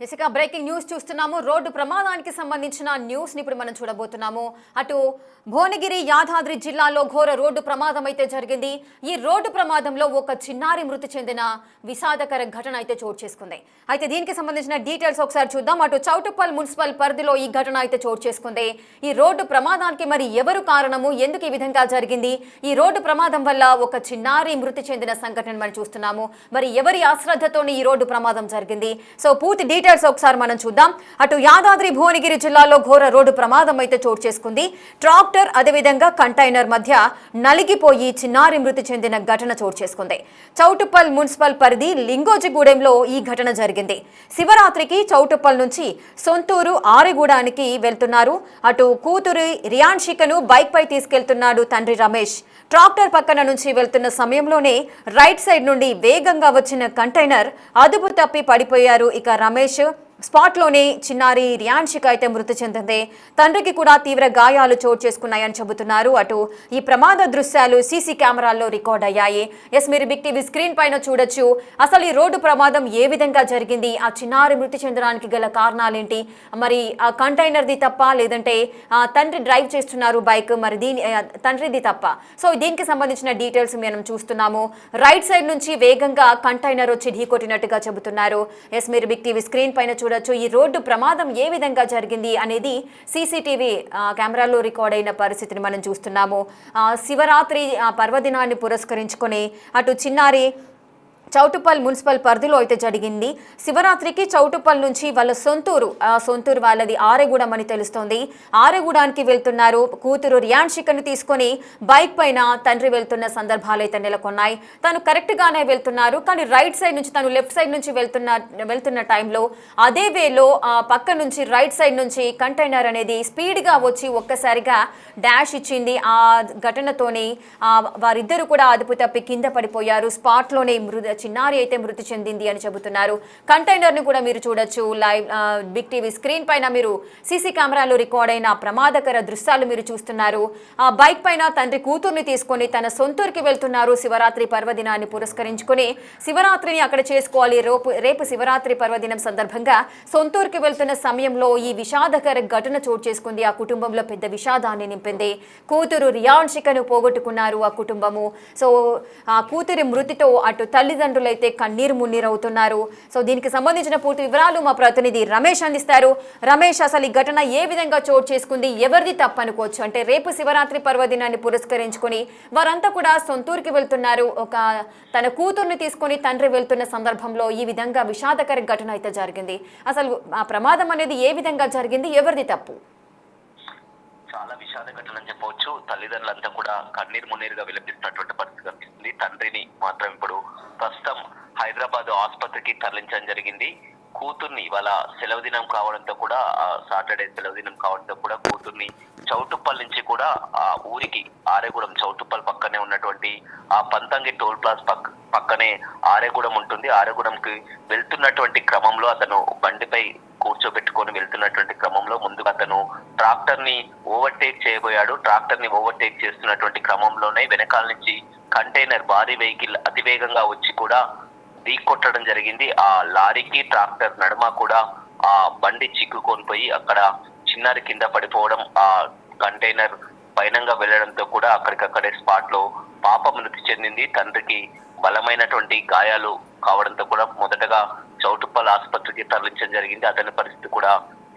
ఇసుక breaking news చూస్తున్నాము. Road ప్రమాదానికి సంబంధించిన న్యూస్ ని ఇప్పుడు మనం చూడబోతున్నాము. అటు భువనగిరి యాదాద్రి జిల్లాలో ఘోర రోడ్డు ప్రమాదం అయితే జరిగింది. ఈ రోడ్డు ప్రమాదంలో ఒక చిన్నారి మృతి చెందిన విషాదకర ఘటన అయితే చోటు చేసుకుంది. అయితే దీనికి సంబంధించిన డీటెయిల్స్ ఒకసారి చూద్దాం. అటు చౌటుప్పల్ మున్సిపల్ పరిధిలో ఈ ఘటన అయితే చోటు చేసుకుంది. ఈ రోడ్డు ప్రమాదానికి మరి ఎవరు కారణము, ఎందుకు ఈ విధంగా జరిగింది, ఈ రోడ్డు ప్రమాదం వల్ల ఒక చిన్నారి మృతి చెందిన సంఘటన మనం చూస్తున్నాము. మరి ఎవరి అశ్రద్ధతోని ఈ రోడ్డు ప్రమాదం జరిగింది, సో పూర్తి డీటెయిల్స్ ఒకసారి మనం చూద్దాం. అటు యాదాద్రి భువనగిరి జిల్లాలో ఘోర రోడ్డు ప్రమాదం అయితే చోటు చేసుకుంది. ట్రాక్టర్ అదేవిధంగా కంటైనర్ మధ్య నలిగిపోయి చిన్నారి మృతి చెందిన ఘటన చోటు చేసుకుంది. చౌటుప్పల్ మున్సిపల్ పరిధి లింగోజిగూడెంలో ఈ ఘటన జరిగింది. శివరాత్రికి చౌటుప్పల్ నుంచి సొంతూరు ఆరెగూడానికి వెళ్తున్నారు. అటు కూతురు రియాన్షికను బైక్ పై తీసుకెళ్తున్నాడు తండ్రి రమేష్. ట్రాక్టర్ పక్కన నుంచి వెళ్తున్న సమయంలోనే రైట్ సైడ్ నుండి వేగంగా వచ్చిన కంటైనర్ అదుపు తప్పి పడిపోయారు. ఇక రమేష్ స్పాట్లోనే చిన్నారి రియాన్షిక అయితే మృతి చెందింది. తండ్రికి కూడా తీవ్ర గాయాలు చోటు చేసుకున్నాయని చెబుతున్నారు. అటు ఈ ప్రమాద దృశ్యాలు సీసీ కెమెరాల్లో రికార్డ్ అయ్యాయి. ఎస్, మీరు బిగ్ టీవీ స్క్రీన్ పైన చూడొచ్చు. అసలు ఈ రోడ్డు ప్రమాదం ఏ విధంగా జరిగింది, ఆ చిన్నారి మృతి చెందడానికి గల కారణాలేంటి, మరి ఆ కంటైనర్ది తప్ప లేదంటే తండ్రి డ్రైవ్ చేస్తున్నారు బైక్, మరి తండ్రిది తప్ప. సో దీనికి సంబంధించిన డీటెయిల్స్ మనం చూస్తున్నాము. రైట్ సైడ్ నుంచి వేగంగా కంటైనర్ వచ్చి ఢీకొట్టినట్టుగా చెబుతున్నారు. ఎస్, మీరు బిగ్ టీవీ స్క్రీన్ పైన చూడొచ్చు. ఈ రోడ్డు ప్రమాదం ఏ విధంగా జరిగింది అనేది సీసీటీవీ కెమెరాలో రికార్డ్ అయిన పరిస్థితిని మనం చూస్తున్నాము. శివరాత్రి పర్వదినాన్ని పురస్కరించుకొని అటు చిన్నారి చౌటుప్పల్ మున్సిపల్ పరిధిలో అయితే జరిగింది. శివరాత్రికి చౌటుప్పల్ నుంచి వాళ్ళ సొంతూరు వాళ్ళది ఆరెగూడెం అని తెలుస్తోంది. ఆరెగూడానికి వెళ్తున్నారు. కూతురు రియాన్షికను తీసుకొని బైక్ పైన తండ్రి వెళ్తున్న సందర్భాలు అయితే నెలకొన్నాయి. తను కరెక్ట్ గానే వెళ్తున్నారు, కానీ రైట్ సైడ్ నుంచి తను లెఫ్ట్ సైడ్ నుంచి వెళ్తున్న టైంలో అదే వేలో పక్క నుంచి రైట్ సైడ్ నుంచి కంటైనర్ అనేది స్పీడ్ గా వచ్చి ఒక్కసారిగా డాష్ ఇచ్చింది. ఆ ఘటనతోని వారిద్దరు కూడా అదుపు తప్పి కింద పడిపోయారు. స్పాట్ లోనే చిన్నారి అయితే మృతి చెందింది అని చెబుతున్నారు. కంటైనర్ ని కూడా మీరు చూడొచ్చు. లైవ్ బిగ్ టీవీ స్క్రీన్ పైన మీరు సీసీ కెమెరాలో రికార్డ్ అయిన ప్రమాదకర దృశ్యాలు మీరు చూస్తున్నారు. ఆ బైక్ పైన తండ్రి కూతుర్ని తీసుకొని తన సొంతూరుకి వెళ్తున్నారు. శివరాత్రి పర్వదినాన్ని పురస్కరించుకొని శివరాత్రిని అక్కడ చేసుకోవాలి. రేపు శివరాత్రి పర్వదినం సందర్భంగా సొంతూరుకి వెళ్తున్న సమయంలో ఈ విషాదకర ఘటన చోటు చేసుకుంది. ఆ కుటుంబంలో పెద్ద విషాదాన్ని నింపింది. కూతురు రియాన్షికను పోగొట్టుకున్నారు ఆ కుటుంబము. సో ఆ కూతురి మృతితో అటు తల్లిదండ్రులు అయితే కన్నీరు మున్నీరవుతున్నారు. సో దీనికి సంబంధించిన పూర్తి వివరాలు మా ప్రతినిధి రమేష్ అందిస్తారు. రమేష్, అసలు ఈ ఘటన ఏ విధంగా చోటు చేసుకుంది, ఎవరిది తప్పనుకోవచ్చు? అంటే రేపు శివరాత్రి పర్వదినాన్ని పురస్కరించుకొని వారంతా కూడా సొంతూరుకి వెళ్తున్నారు. తన కూతుర్ని తీసుకొని తండ్రి వెళ్తున్న సందర్భంలో ఈ విధంగా విషాదకర ఘటన అయితే జరిగింది. అసలు ఆ ప్రమాదం అనేది ఏ విధంగా జరిగింది, ఎవరిది తప్పు? చాలా విషాద ఘటన అని చెప్పవచ్చు. తల్లిదండ్రులంతా కూడా కన్నీరు మున్నీరుగా విలపిస్తున్నటువంటి పరిస్థితి కనిపిస్తుంది. తండ్రిని మాత్రం ఇప్పుడు ప్రస్తుతం హైదరాబాద్ ఆసుపత్రికి తరలించడం జరిగింది. కూతుర్ని వాళ్ళ సెలవు దినం కావడంతో కూడా, సాటర్డే సెలవు దినం కావడంతో కూడా కూతుర్ని చౌటుప్పల్ నుంచి కూడా ఆ ఊరికి ఆరేగూడెం, చౌటుప్పల్ పక్కనే ఉన్నటువంటి ఆ పంతంగి టోల్ ప్లాజ్ పక్కనే ఆరేగూడెం ఉంటుంది. ఆరేగూడెంకి వెళ్తున్నటువంటి క్రమంలో అతను బండిపై కూర్చోబెట్టుకొని వెళ్తున్నటువంటి క్రమంలో ముందుగా అతను ట్రాక్టర్ ని ఓవర్టేక్ చేయబోయాడు. ట్రాక్టర్ ని ఓవర్టేక్ చేస్తున్నటువంటి క్రమంలోనే వెనకాల నుంచి కంటైనర్ భారీ వెహికల్ అతివేగంగా వచ్చి కూడా ఢీకొట్టడం జరిగింది. ఆ లారీకి ట్రాక్టర్ నడుమ కూడా ఆ బండి చిక్కుకొని పోయి అక్కడ చిన్నారి కింద పడిపోవడం, ఆ కంటైనర్ పైనంగా వెళ్లడంతో కూడా అక్కడికక్కడే స్పాట్ లో పాప మృతి చెందింది. తండ్రికి బలమైనటువంటి గాయాలు కావడంతో కూడా మొదటగా చౌటుప్పల్ ఆసుపత్రికి తరలించడం జరిగింది. అతని పరిస్థితి కూడా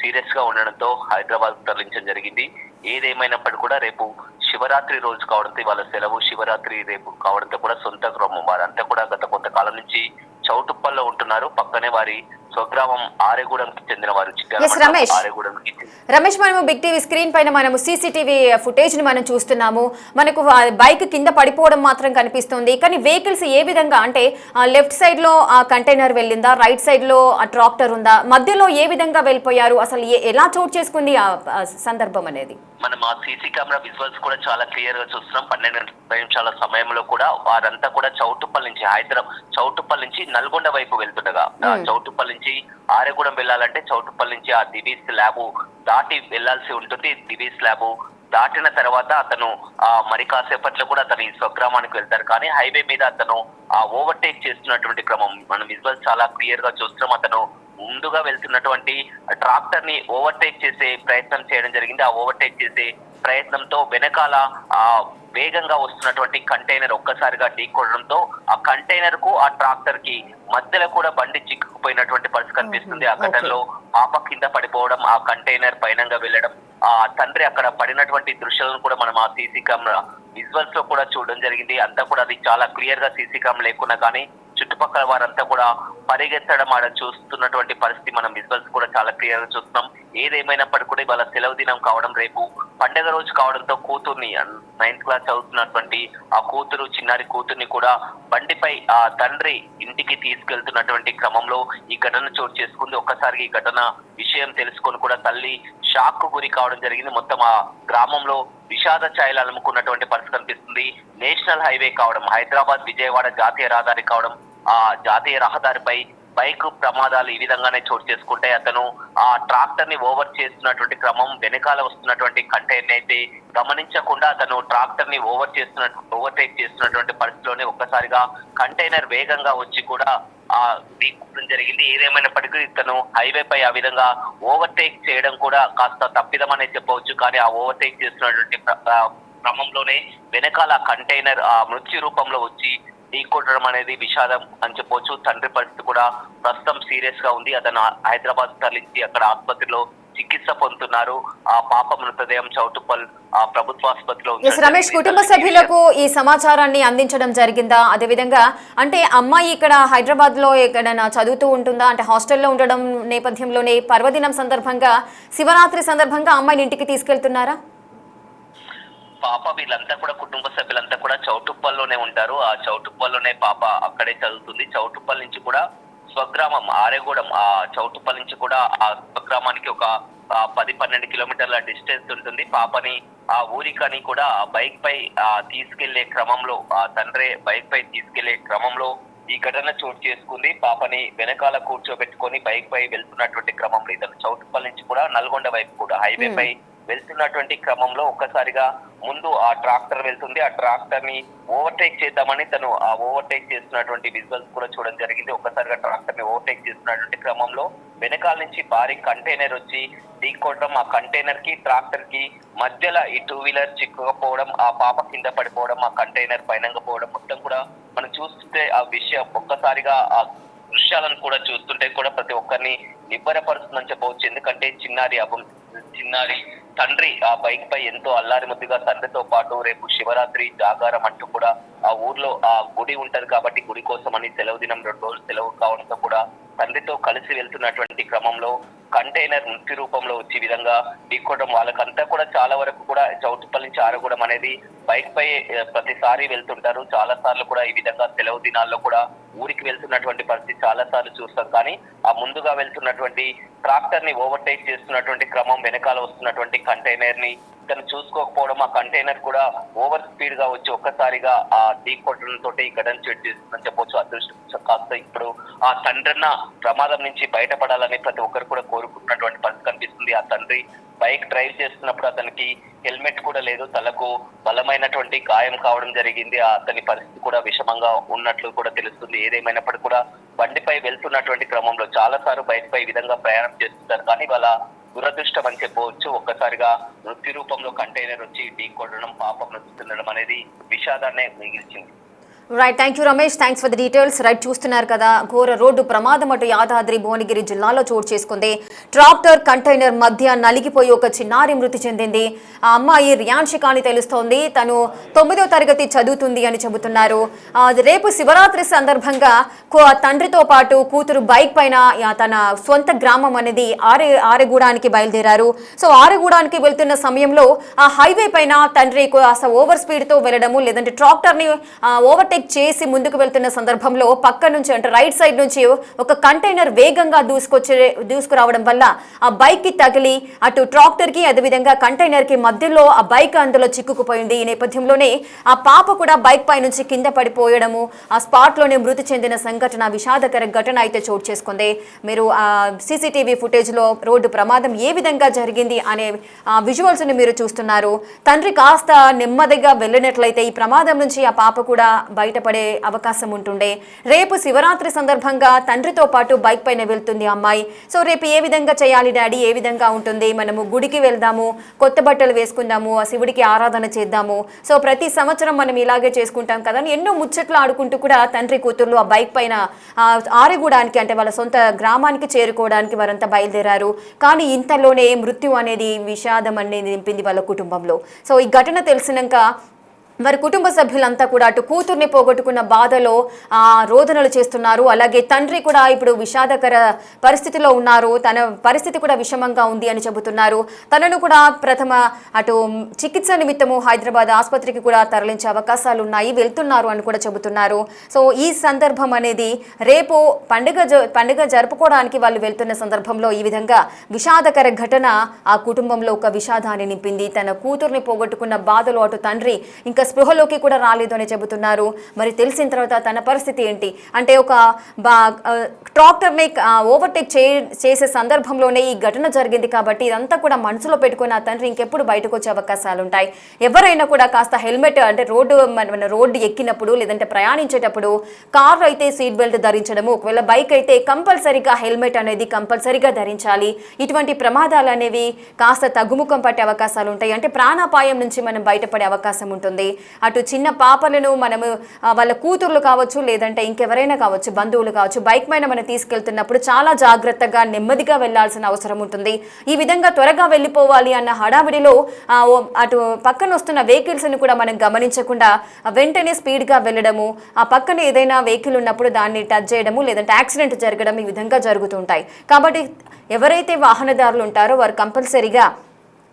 సీరియస్ గా ఉండడంతో హైదరాబాద్ తరలించడం జరిగింది. ఏదేమైనప్పటికీ కూడా రేపు శివరాత్రి రోజు కావడంతో, వాళ్ళ సెలవు శివరాత్రి రేపు కావడంతో కూడా సొంత గ్రామం వారంతా కూడా గత కొంతకాలం నుంచి చౌటుప్పల్లో ఉంటున్నారు. పక్కనే వారి స్వగ్రామం ఆరేగూడెంకి చెందిన వారు. రమేష్, మనము బిగ్ టీవీ స్క్రీన్ పైన మనము సీసీటీవీ ఫుటేజ్ ని మనం చూస్తున్నాము. మనకు బైక్ కింద పడిపోవడం మాత్రం కనిపిస్తుంది, కానీ వెహికల్స్ ఏ విధంగా, అంటే లెఫ్ట్ సైడ్ లో ఆ కంటైనర్ వెళ్ళిందా, రైట్ సైడ్ లో ఆ ట్రాక్టర్ ఉందా, మధ్యలో ఏ విధంగా వెళ్ళిపోయారు, అసలు ఎలా చోటు చేసుకుంది ఆ సందర్భం అనేది? మనం ఆ సీసీ కెమెరా విజువల్స్ కూడా చాలా క్లియర్ గా చూస్తున్నాం. 12 నిమిషాల సమయంలో కూడా వారంతా కూడా చౌటుప్పల్ నుంచి చౌటుప్పల్ నుంచి నల్గొండ వైపు వెళ్తుండగా, చౌటుప్పల్ నుంచి ఆరేగూడెం వెళ్ళాలంటే చౌటుప్పల్ నుంచి ఆ దివీస్ ల్యాబ్ దాటి వెళ్లాల్సి ఉంటుంది. దివీస్ ల్యాబ్ దాటిన తర్వాత అతను మరి కాసేపట్లో కూడా అతని స్వగ్రామానికి వెళ్తారు. కానీ హైవే మీద అతను ఓవర్టేక్ చేస్తున్నటువంటి క్రమం మనం విజువల్ చాలా క్లియర్ గా చూస్తున్నాం. అతను ముందుగా వెళ్తున్నటువంటి ట్రాక్టర్ ని ఓవర్టేక్ చేసే ప్రయత్నం చేయడం జరిగింది. ఆ ఓవర్టేక్ చేసే ప్రయత్నంతో వెనకాల వేగంగా వస్తున్నటువంటి కంటైనర్ ఒక్కసారిగా ఢీకొనడంతో ఆ కంటైనర్ కు ఆ ట్రాక్టర్ కి మధ్యలో కూడా బండి చిక్కుకుపోయినటువంటి పరిస్థితి కనిపిస్తుంది. ఆ ఘటనలో పాప కింద పడిపోవడం, ఆ కంటైనర్ పైనంగా వెళ్ళడం, ఆ తండ్రి అక్కడ పడినటువంటి దృశ్యాలను కూడా మనం ఆ సీసీ కెమెరా విజువల్స్ లో కూడా చూడడం జరిగింది. అంతా కూడా అది చాలా క్లియర్ గా సీసీ కెమెరా లేకున్నా కానీ చుట్టుపక్కల వారంతా కూడా పరిగెత్తడం ఆడ చూస్తున్నటువంటి పరిస్థితి మనం విజువల్స్ కూడా చాలా క్లియర్ గా చూస్తున్నాం. ఏదేమైనప్పటికీ కూడా ఇవాళ సెలవు దినం కావడం, రేపు పండగ రోజు కావడంతో కూతుర్ని 9th క్లాస్ చదువుతున్నటువంటి ఆ కూతురు, చిన్నారి కూతుర్ని కూడా బండిపై ఆ తండ్రి ఇంటికి తీసుకెళ్తున్నటువంటి క్రమంలో ఈ ఘటన చోటు చేసుకుంది. ఒక్కసారి ఈ ఘటన విషయం తెలుసుకొని కూడా తల్లి షాక్ కు గురి కావడం జరిగింది. మొత్తం ఆ గ్రామంలో విషాద ఛాయలు అలుముకున్నటువంటి పరిస్థితి కనిపిస్తుంది. నేషనల్ హైవే కావడం, హైదరాబాద్ విజయవాడ జాతీయ రహదారి కావడం, ఆ జాతీయ రహదారిపై బైక్ ప్రమాదాలు ఈ విధంగానే చోటు చేసుకుంటే అతను ఆ ట్రాక్టర్ ని ఓవర్ చేస్తున్నటువంటి క్రమం, వెనకాల వస్తున్నటువంటి కంటైనర్ అయితే గమనించకుండా అతను ట్రాక్టర్ ని ఓవర్టేక్ చేస్తున్నటువంటి పరిస్థితిలోనే ఒక్కసారిగా కంటైనర్ వేగంగా వచ్చి కూడా ఢీకొనడం జరిగింది. ఏదేమైనప్పటికీ ఇతను హైవే పై ఆ విధంగా ఓవర్టేక్ చేయడం కూడా కాస్త తప్పిదమనే చెప్పవచ్చు. కానీ ఆ ఓవర్టేక్ చేస్తున్నటువంటి క్రమంలోనే వెనకాల కంటైనర్ మృత్యు రూపంలో వచ్చి ఢీకొట్టడం అనేది విషాదం అని చెప్పవచ్చు. తండ్రి పరిస్థితి కూడా ప్రస్తుతం సీరియస్ గా ఉంది. అతను హైదరాబాద్ తరలించి అక్కడ ఆసుపత్రిలో చికిత్స పొందుతున్నారు. ఆ పాప మృతదేహం చౌటుప్పల్ ప్రభుత్వ ఆసుపత్రిలో. రమేష్, కుటుంబ సభ్యులకు ఈ సమాచారాన్ని అందించడం జరిగిందా? అదేవిధంగా అంటే అమ్మాయి ఇక్కడ హైదరాబాద్ లో ఎక్కడైనా చదువుతూ ఉంటుందా? అంటే హాస్టల్లో ఉండడం నేపథ్యంలోనే పర్వదినం సందర్భంగా, శివరాత్రి సందర్భంగా అమ్మాయిని ఇంటికి తీసుకెళ్తున్నారా? పాప వీళ్ళంతా కూడా కుటుంబ సభ్యులంతా కూడా చౌటుప్పల్లోనే ఉంటారు. ఆ చౌటుప్పల్లోనే పాప అక్కడే చదువుతుంది. చౌటుప్పల్ నుంచి కూడా స్వగ్రామం ఆరేగూడెం, ఆ చౌటుప్పల్ నుంచి కూడా ఆ స్వగ్రామానికి ఒక 10-12 కిలోమీటర్ల డిస్టెన్స్ ఉంటుంది. పాపని ఆ ఊరికని కూడా బైక్ పై తీసుకెళ్లే క్రమంలో, ఆ తండ్రి బైక్ పై తీసుకెళ్లే క్రమంలో ఈ ఘటన చోటు చేసుకుంది. పాపని వెనకాల కూర్చోబెట్టుకొని బైక్ పై వెళ్తున్నటువంటి క్రమంలో ఇతను చౌటుప్పల్ నుంచి కూడా నల్గొండ వైపు కూడా హైవే పై వెళ్తున్నటువంటి క్రమంలో ఒక్కసారిగా ముందు ఆ ట్రాక్టర్ వెళ్తుంది. ఆ ట్రాక్టర్ ని ఓవర్టేక్ చేద్దామని తను ఆ ఓవర్టేక్ చేస్తున్నటువంటి విజువల్స్ కూడా చూడడం జరిగింది. ఒక్కసారిగా ట్రాక్టర్ ని ఓవర్టేక్ చేస్తున్నటువంటి క్రమంలో వెనకాల నుంచి భారీ కంటైనర్ వచ్చి ఢీకొట్టడం, ఆ కంటైనర్ కి ట్రాక్టర్ కి మధ్యలో ఈ 2 వీలర్ చిక్కుకపోవడం, ఆ పాప కింద పడిపోవడం, ఆ కంటైనర్ పైనంగపోవడం మొత్తం కూడా మనం చూస్తుంటే ఆ విషయం ఒక్కసారిగా ఆ దృశ్యాలను కూడా చూస్తుంటే కూడా ప్రతి ఒక్కరిని నిబ్బరపరుస్తుందని చెప్పవచ్చు. ఎందుకంటే చిన్నారి తండ్రి ఆ బైక్ పై ఎంతో అల్లారి ముద్దుగా తండ్రితో పాటు రేపు శివరాత్రి జాగారం అంటూ కూడా ఆ ఊర్లో ఆ గుడి ఉంటది కాబట్టి గుడి కోసం అని సెలవు దినం 2 రోజులు సెలవు కావడంతో కూడా తండ్రితో కలిసి వెళ్తున్నటువంటి క్రమంలో కంటైనర్ మృత్యు రూపంలో వచ్చే విధంగా ఢీకొట్టడం, వాళ్ళకంతా కూడా చాలా వరకు కూడా చౌటుప్పల్ నుంచి ఆరగూడెం అనేది బైక్ పై ప్రతిసారి వెళ్తుంటారు. చాలా సార్లు కూడా ఈ విధంగా సెలవు దినాల్లో కూడా ఊరికి వెళ్తున్నటువంటి పరిస్థితి చాలా సార్లు చూస్తాం. కానీ ఆ ముందుగా వెళ్తున్నటువంటి ట్రాక్టర్ ని ఓవర్టేక్ చేస్తున్నటువంటి క్రమం, వెనకాల వస్తున్నటువంటి కంటైనర్ ని తను చూసుకోకపోవడం, ఆ కంటైనర్ కూడా ఓవర్ స్పీడ్ గా వచ్చి ఒక్కసారిగా ఆ ఢీకొట్టడంతో ఈ ఘటన చోటు చేస్తుందని చెప్పొచ్చు. అదృష్టం కాస్త ఇప్పుడు ఆ తండ్రిన్న ప్రమాదం నుంచి బయటపడాలని ప్రతి ఒక్కరు కూడా కోరుకుంటున్నటువంటి పరిస్థితి కనిపిస్తుంది. ఆ తండ్రి బైక్ డ్రైవ్ చేస్తున్నప్పుడు అతనికి హెల్మెట్ కూడా లేదు, తలకు బలమైనటువంటి గాయం కావడం జరిగింది. అతని పరిస్థితి కూడా విషమంగా ఉన్నట్లు కూడా తెలుస్తుంది. ఏదేమైనప్పటికీ కూడా బండిపై వెళ్తున్నటువంటి క్రమంలో చాలా సార్లు బైక్ పై ఈ విధంగా ప్రయాణం చేస్తుంటారు. కానీ వాళ్ళ దురదృష్టం అని చెప్పవచ్చు. ఒక్కసారిగా మృత్యు రూపంలో కంటైనర్ వచ్చి ఢీకొట్టడం, పాప మృతి చెందడం అనేది విషాదాన్నే మిగిల్చింది. Right, thank you Ramesh, thanks for the details. Right, చూస్తున్నారు కదా, ఘోర రోడ్డు ప్రమాదం అటు యాదాద్రి భువనగిరి జిల్లాలో చోటు చేసుకుంది. ట్రాక్టర్ కంటైనర్ మధ్య నలిగిపోయి ఒక చిన్నారి మృతి చెందింది. ఆ అమ్మాయి రియాన్షిక అని తెలుస్తోంది. తను 9వ తరగతి చదువుతుంది అని చెబుతున్నారు. రేపు శివరాత్రి సందర్భంగా తండ్రితో పాటు కూతురు బైక్ పైన తన సొంత గ్రామం అనేది ఆరెగూడానికి బయలుదేరారు. సో ఆరెగూడానికి వెళ్తున్న సమయంలో ఆ హైవే పైన తండ్రి ఓవర్ స్పీడ్తో వెళ్ళడము, లేదంటే ట్రాక్టర్ని ఓవర్టేక్ చేసి ముందుకు వెళ్తున్న సందర్భంలో పక్క నుంచి అంటే రైట్ సైడ్ నుంచి ఒక కంటైనర్ వేగంగా దూసుకురావడం వల్ల ఆ బైక్ కి తగిలి అటు ట్రాక్టర్ కి అదేవిధంగా కంటైనర్ కి మధ్యలో ఆ బైక్ అందులో చిక్కుకుపోయింది. ఈ నేపథ్యంలోనే ఆ పాప కూడా బైక్ పై నుంచి కింద పడిపోయడము, ఆ స్పాట్ లోనే మృతి చెందిన సంఘటన, విషాదకర ఘటన అయితే చోటు చేసుకుంది. మీరు సీసీటీవీ ఫుటేజ్ లో రోడ్డు ప్రమాదం ఏ విధంగా జరిగింది అనే విజువల్స్ ని మీరు చూస్తున్నారు. తండ్రి కాస్త నెమ్మదిగా వెళ్ళినట్లయితే ఈ ప్రమాదం నుంచి ఆ పాప కూడా బయటపడే అవకాశం ఉంటుండే. రేపు శివరాత్రి సందర్భంగా తండ్రితో పాటు బైక్ పైన వెళ్తుంది అమ్మాయి. సో రేపు ఏ విధంగా చేయాలి డాడీ, ఏ విధంగా ఉంటుంది, మనము గుడికి వెళ్దాము, కొత్త బట్టలు వేసుకుందాము, ఆ శివుడికి ఆరాధన చేద్దాము, సో ప్రతి సంవత్సరం మనం ఇలాగే చేసుకుంటాం కదా అని ఎన్నో ముచ్చట్లు ఆడుకుంటూ కూడా తండ్రి కూతుర్లు ఆ బైక్ పైన ఆరిగూడానికి అంటే వాళ్ళ సొంత గ్రామానికి చేరుకోవడానికి వారంతా బయలుదేరారు. కానీ ఇంతలోనే మృత్యు అనేది విషాదం అనేది నింపింది వాళ్ళ కుటుంబంలో. సో ఈ ఘటన తెలిసినాక వారి కుటుంబ సభ్యులంతా కూడా అటు కూతుర్ని పోగొట్టుకున్న బాధలో రోదనలు చేస్తున్నారు. అలాగే తండ్రి కూడా ఇప్పుడు విషాదకర పరిస్థితిలో ఉన్నారు. తన పరిస్థితి కూడా విషమంగా ఉంది అని చెబుతున్నారు. తనను కూడా ప్రథమ అటు చికిత్స నిమిత్తము హైదరాబాద్ ఆసుపత్రికి కూడా తరలించే అవకాశాలు ఉన్నాయి, వెళ్తున్నారు అని కూడా చెబుతున్నారు. సో ఈ సందర్భం అనేది రేపు పండుగ జరుపుకోవడానికి వాళ్ళు వెళ్తున్న సందర్భంలో ఈ విధంగా విషాదకర ఘటన ఆ కుటుంబంలో ఒక విషాదాన్ని నింపింది. తన కూతుర్ని పోగొట్టుకున్న బాధలో అటు తండ్రి ఇంకా స్పృహలోకి కూడా రాలేదు అని చెబుతున్నారు. మరి తెలిసిన తర్వాత తన పరిస్థితి ఏంటి అంటే ఒక ట్రాక్టర్ని ఓవర్టేక్ చేసే సందర్భంలోనే ఈ ఘటన జరిగింది. కాబట్టి ఇదంతా కూడా మనసులో పెట్టుకున్న తండ్రి ఇంకెప్పుడు బయటకు వచ్చే అవకాశాలు ఉంటాయి. ఎవరైనా కూడా కాస్త హెల్మెట్ అంటే రోడ్డు ఎక్కినప్పుడు లేదంటే ప్రయాణించేటప్పుడు కారు అయితే సీట్ బెల్ట్ ధరించడము, ఒకవేళ బైక్ అయితే కంపల్సరీగా హెల్మెట్ అనేది కంపల్సరీగా ధరించాలి. ఇటువంటి ప్రమాదాలు అనేవి కాస్త తగ్గుముఖం పట్టే అవకాశాలు ఉంటాయి. అంటే ప్రాణాపాయం నుంచి మనం బయటపడే అవకాశం ఉంటుంది. అటు చిన్న పాపలను మనము వాళ్ళ కూతుర్లు కావచ్చు లేదంటే ఇంకెవరైనా కావచ్చు, బంధువులు కావచ్చు, బైక్ పైన మనం తీసుకెళ్తున్నప్పుడు చాలా జాగ్రత్తగా నెమ్మదిగా వెళ్లాల్సిన అవసరం ఉంటుంది. ఈ విధంగా త్వరగా వెళ్ళిపోవాలి అన్న హడావిడిలో అటు పక్కన వస్తున్న వెహికల్స్ని కూడా మనం గమనించకుండా వెంటనే స్పీడ్గా వెళ్ళడము, ఆ పక్కన ఏదైనా వెహికల్ ఉన్నప్పుడు దాన్ని టచ్ చేయడము లేదంటే యాక్సిడెంట్ జరగడం ఈ విధంగా జరుగుతుంటాయి. కాబట్టి ఎవరైతే వాహనదారులు ఉంటారో వారు కంపల్సరీగా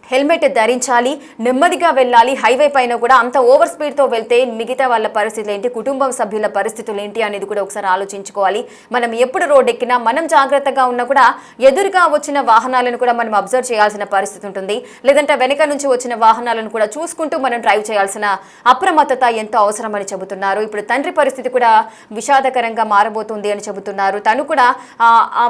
హెల్మెట్ ధరించాలి, నెమ్మదిగా వెళ్ళాలి. హైవే పైన కూడా అంత ఓవర్ స్పీడ్తో వెళ్తే మిగతా వాళ్ళ పరిస్థితులు ఏంటి, కుటుంబం సభ్యుల పరిస్థితులు ఏంటి అనేది కూడా ఒకసారి ఆలోచించుకోవాలి. మనం ఎప్పుడు రోడ్ ఎక్కినా మనం జాగ్రత్తగా ఉన్నా కూడా ఎదురుగా వచ్చిన వాహనాలను కూడా మనం అబ్జర్వ్ చేయాల్సిన పరిస్థితి ఉంటుంది. లేదంటే వెనక నుంచి వచ్చిన వాహనాలను కూడా చూసుకుంటూ మనం డ్రైవ్ చేయాల్సిన అప్రమత్తత ఎంతో అవసరమని చెబుతున్నారు. ఇప్పుడు తండ్రి పరిస్థితి కూడా విషాదకరంగా మారబోతుంది అని చెబుతున్నారు. తను కూడా ఆ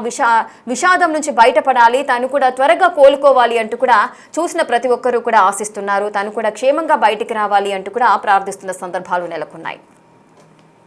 విషాదం నుంచి బయటపడాలి, తను కూడా త్వరగా కోలుకోవాలి అంటూ కూడా చూసిన ప్రతి ఒక్కరూ కూడా ఆశిస్తున్నారు. తను కూడా క్షేమంగా బయటికి రావాలి అంటూ కూడా ప్రార్థిస్తున్న సందర్భాలు నెలకొన్నాయి.